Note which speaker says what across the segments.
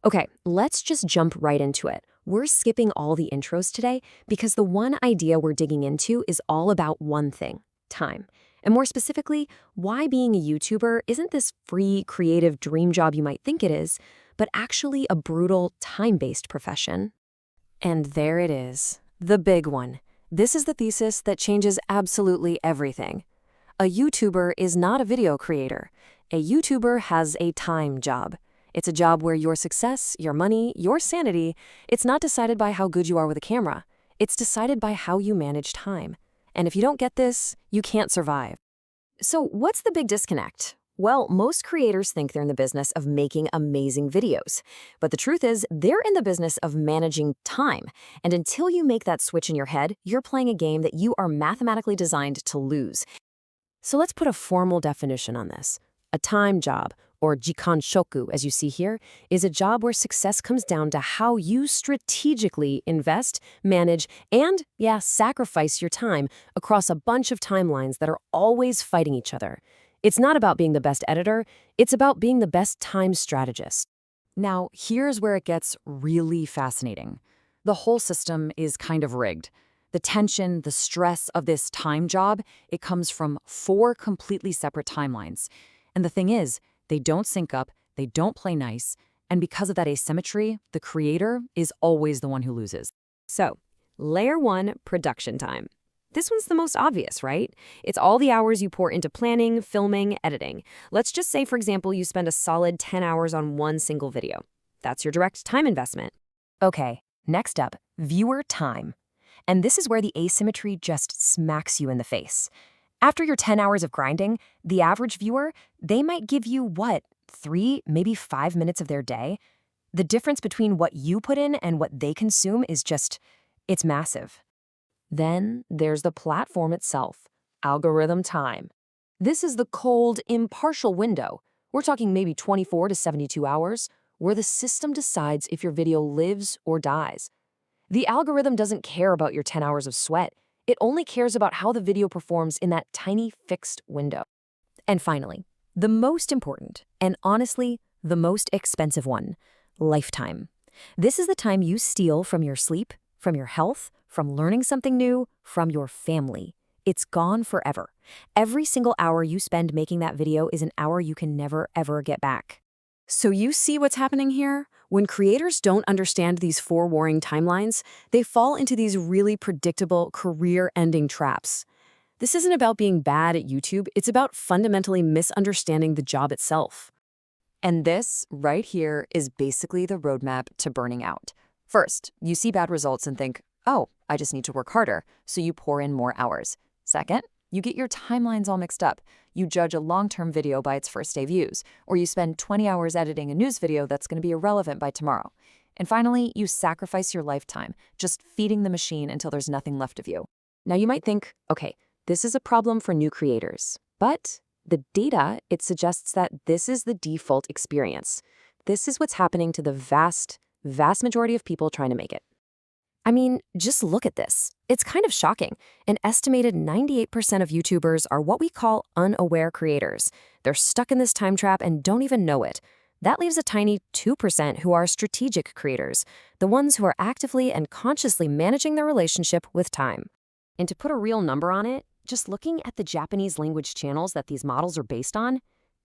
Speaker 1: Okay, let's just jump right into it. We're skipping all the intros today because the one idea we're digging into is all about one thing: time. And more specifically, why being a YouTuber isn't this free, creative dream job you might think it is, but actually a brutal, time-based profession. And there it is, the big one. This is the thesis that changes absolutely everything. A YouTuber is not a video creator. A YouTuber has a time job. It's a job where your success, your money, your sanity, it's not decided by how good you are with a camera. It's decided by how you manage time. And if you don't get this, you can't survive. So what's the big disconnect? Well, most creators think they're in the business of making amazing videos. But the truth is, they're in the business of managing time. And until you make that switch in your head, you're playing a game that you are mathematically designed to lose. So let's put a formal definition on this. A time job, or jikanshoku, as you see here, is a job where success comes down to how you strategically invest, manage, and, sacrifice your time across a bunch of timelines that are always fighting each other. It's not about being the best editor, it's about being the best time strategist.
Speaker 2: Now, here's where it gets really fascinating. The whole system is kind of rigged. The tension, the stress of this time job, it comes from 4 completely separate timelines. And the thing is, they don't sync up, they don't play nice, and because of that asymmetry, the creator is always the one who loses.
Speaker 1: So, layer 1, production time. This one's the most obvious, right? It's all the hours you pour into planning, filming, editing. Let's just say, for example, you spend a solid 10 hours on one single video. That's your direct time investment. Okay, next up, viewer time. And this is where the asymmetry just smacks you in the face. After your 10 hours of grinding, the average viewer, they might give you, 3, maybe 5 minutes of their day? The difference between what you put in and what they consume is it's massive. Then there's the platform itself, algorithm time. This is the cold, impartial window. We're talking maybe 24 to 72 hours, where the system decides if your video lives or dies. The algorithm doesn't care about your 10 hours of sweat. It only cares about how the video performs in that tiny fixed window. And finally, the most important, and honestly, the most expensive one, lifetime. This is the time you steal from your sleep, from your health, from learning something new, from your family. It's gone forever. Every single hour you spend making that video is an hour you can never, ever get back. So you see what's happening here? When creators don't understand these 4 warring timelines, they fall into these really predictable, career-ending traps. This isn't about being bad at YouTube, it's about fundamentally misunderstanding the job itself.
Speaker 2: And this, right here, is basically the roadmap to burning out. First, you see bad results and think, oh, I just need to work harder, so you pour in more hours. Second, you get your timelines all mixed up. You judge a long-term video by its first day views, or you spend 20 hours editing a news video that's going to be irrelevant by tomorrow. And finally, you sacrifice your lifetime, just feeding the machine until there's nothing left of you. Now you might think, okay, this is a problem for new creators. But the data, it suggests that this is the default experience. This is what's happening to the vast majority of people trying to make it. I mean, just look at this. It's kind of shocking. An estimated 98% of YouTubers are what we call unaware creators. They're stuck in this time trap and don't even know it. That leaves a tiny 2% who are strategic creators, the ones who are actively and consciously managing their relationship with time. And to put a real number on it, just looking at the Japanese language channels that these models are based on,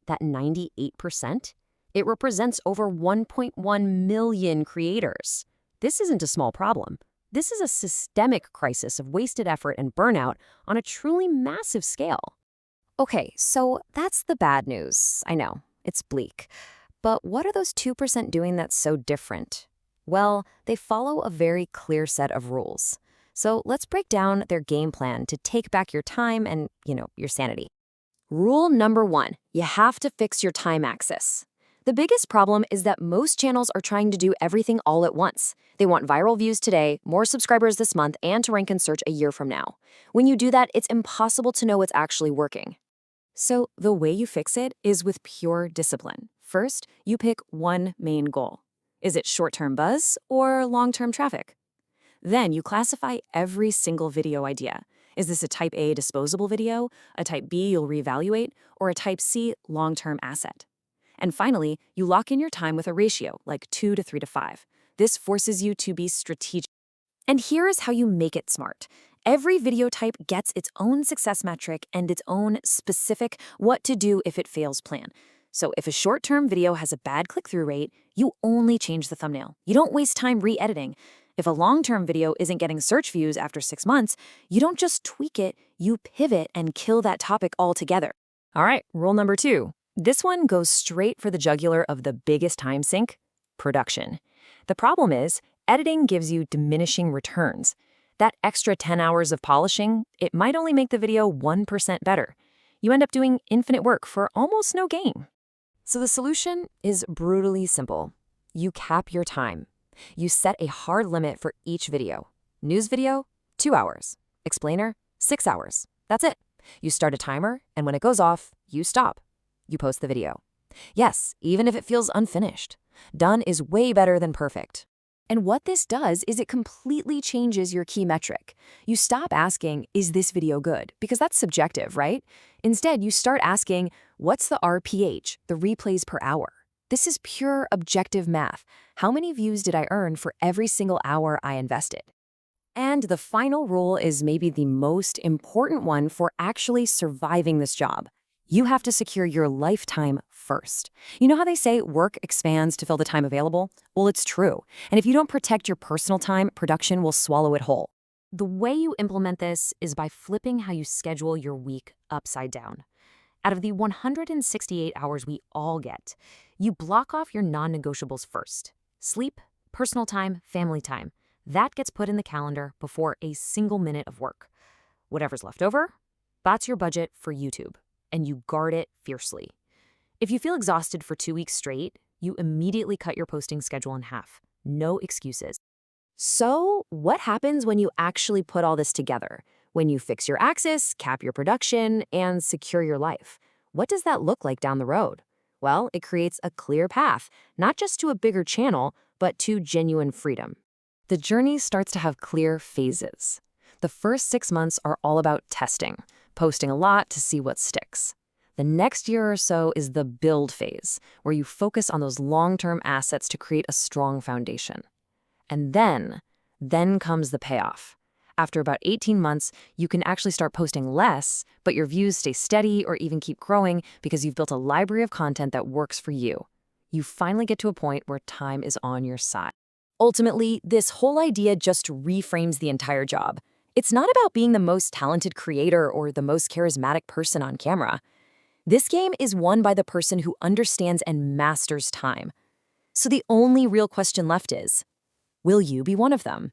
Speaker 2: that 98%, it represents over 1.1 million creators. This isn't a small problem. This is a systemic crisis of wasted effort and burnout on a truly massive scale. Okay, so that's the bad news. I know, it's bleak. But what are those 2% doing that's so different? Well, they follow a very clear set of rules. So let's break down their game plan to take back your time and, your sanity. Rule number 1, you have to fix your time axis. The biggest problem is that most channels are trying to do everything all at once. They want viral views today, more subscribers this month, and to rank in search a year from now. When you do that, it's impossible to know what's actually working. So the way you fix it is with pure discipline. First, you pick one main goal. Is it short-term buzz or long-term traffic? Then you classify every single video idea. Is this a type A disposable video, a type B you'll reevaluate, or a type C long-term asset?
Speaker 1: And finally, you lock in your time with a ratio, like 2 to 3 to 5. This forces you to be strategic. And here is how you make it smart. Every video type gets its own success metric and its own specific what to do if it fails plan. So if a short-term video has a bad click-through rate, you only change the thumbnail. You don't waste time re-editing. If a long-term video isn't getting search views after 6 months, you don't just tweak it, you pivot and kill that topic altogether. All right, rule number 2. This one goes straight for the jugular of the biggest time sink: production. The problem is, editing gives you diminishing returns. That extra 10 hours of polishing, it might only make the video 1% better. You end up doing infinite work for almost no gain. So the solution is brutally simple. You cap your time. You set a hard limit for each video. News video, 2 hours. Explainer, 6 hours. That's it. You start a timer, and when it goes off, you stop. You post the video. Yes, even if it feels unfinished. Done is way better than perfect. And what this does is it completely changes your key metric. You stop asking, is this video good? Because that's subjective, right? Instead, you start asking, what's the RPH, the replays per hour? This is pure objective math. How many views did I earn for every single hour I invested? And the final rule is maybe the most important one for actually surviving this job. You have to secure your lifetime first. You know how they say work expands to fill the time available? Well, it's true. And if you don't protect your personal time, production will swallow it whole. The way you implement this is by flipping how you schedule your week upside down. Out of the 168 hours we all get, you block off your non-negotiables first. Sleep, personal time, family time. That gets put in the calendar before a single minute of work. Whatever's left over, that's your budget for YouTube. And you guard it fiercely. If you feel exhausted for 2 weeks straight, you immediately cut your posting schedule in half. No excuses. So, what happens when you actually put all this together? When you fix your axis, cap your production, and secure your life? What does that look like down the road? Well, it creates a clear path, not just to a bigger channel, but to genuine freedom. The journey starts to have clear phases. The first 6 months are all about testing, posting a lot to see what sticks. The next year or so is the build phase, where you focus on those long-term assets to create a strong foundation. And then comes the payoff. After about 18 months, you can actually start posting less, but your views stay steady or even keep growing because you've built a library of content that works for you. You finally get to a point where time is on your side. Ultimately, this whole idea just reframes the entire job. It's not about being the most talented creator or the most charismatic person on camera. This game is won by the person who understands and masters time. So the only real question left is, will you be one of them?